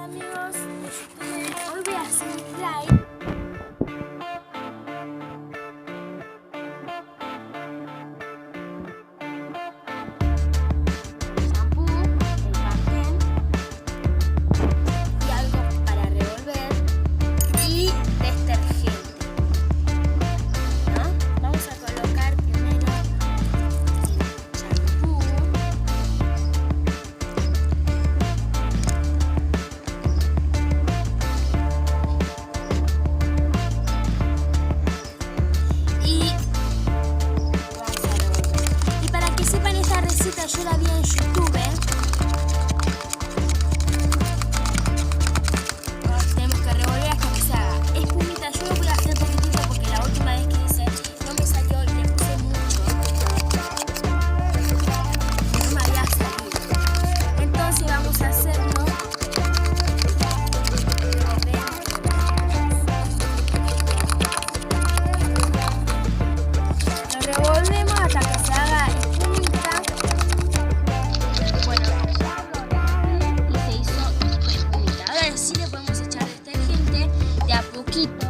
amigos de YouTube, hoy voy a hacer un slide. Shampoo, el pantén y algo para revolver y detergente, ¿no? Vamos a colocar primero el shampoo. Esta receta yo la vi en YouTube. Tenemos que revolver hasta que se haga espumita. Yo lo voy a hacer poquitito porque la última vez que hice no me salió y le puse mucho. No me había salido. Entonces vamos a hacerlo. Lo revolvemos hasta que se haga espumita. Poquito.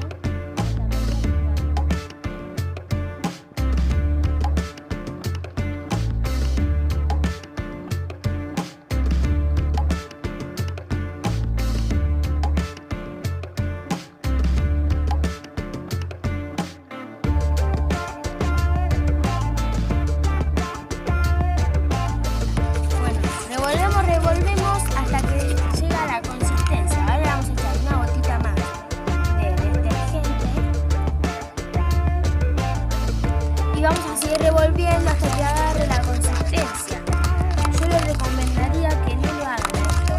Bueno, revolvemos hasta que llega a la consistencia. Ahora vamos a echar una gotita más de detergente y vamos a seguir revolviendo hasta que agarre la consistencia. Yo les recomendaría que no lo hagan esto,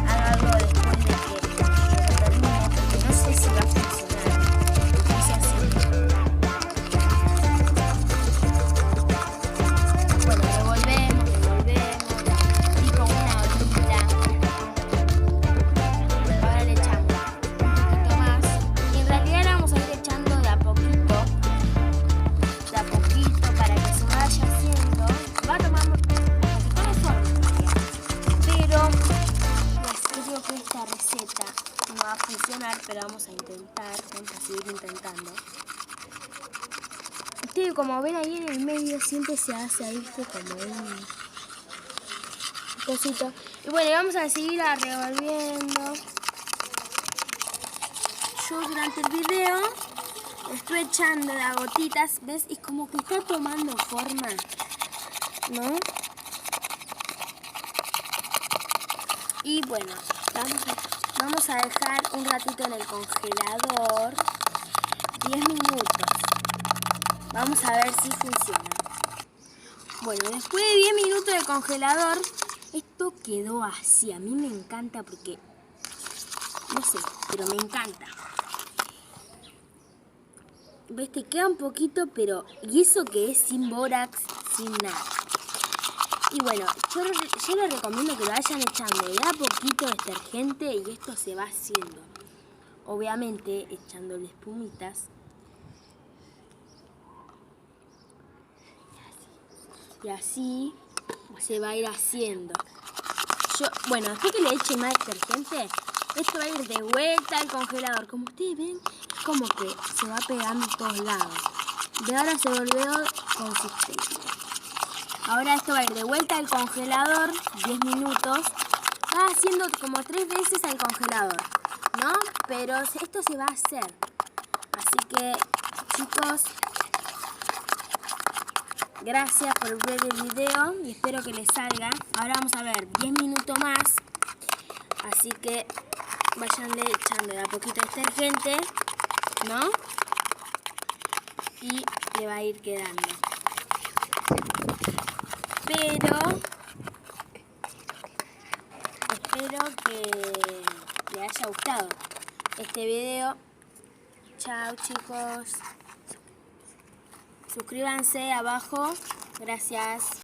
háganlo después de que lo termine, porque no sé si va a funcionar. Es así. Bueno, revolvemos y con una olita. Ahora le echamos un poquito más y en realidad le vamos a ir echando de a poquito para que se vaya haciendo. Va tomando un poquito de forma, pero pues yo digo que esta receta no va a funcionar, pero vamos a intentar, vamos a seguir intentando. Ustedes como ven ahí en el medio siempre se hace ahí como un cosito. Y bueno, vamos a seguir revolviendo. Yo durante el video estoy echando las gotitas, ¿ves? Y como que está tomando forma, ¿no? Y bueno, vamos a dejar un ratito en el congelador, 10 minutos. Vamos a ver si funciona. Bueno, después de 10 minutos de congelador, esto quedó así. A mí me encanta porque, no sé, pero me encanta. ¿Ves? Te queda un poquito, pero... Y eso que es sin bórax, sin nada. Y bueno, yo les recomiendo que lo vayan echando de a poquito detergente y esto se va haciendo. Obviamente echándole espumitas. Y así se va a ir haciendo. Bueno, después que le eche más detergente, esto va a ir de vuelta al congelador. Como ustedes ven, como que se va pegando en todos lados. De ahora se volvió consistente. Ahora esto va a ir de vuelta al congelador, 10 minutos. Va haciendo como 3 veces al congelador, ¿no? Pero esto se va a hacer. Así que, chicos, gracias por ver el video y espero que les salga. Ahora vamos a ver 10 minutos más. Así que vayanle echando de a poquito detergente, ¿no? Y le va a ir quedando. Pero espero que les haya gustado este video. Chao, chicos. Suscríbanse abajo. Gracias.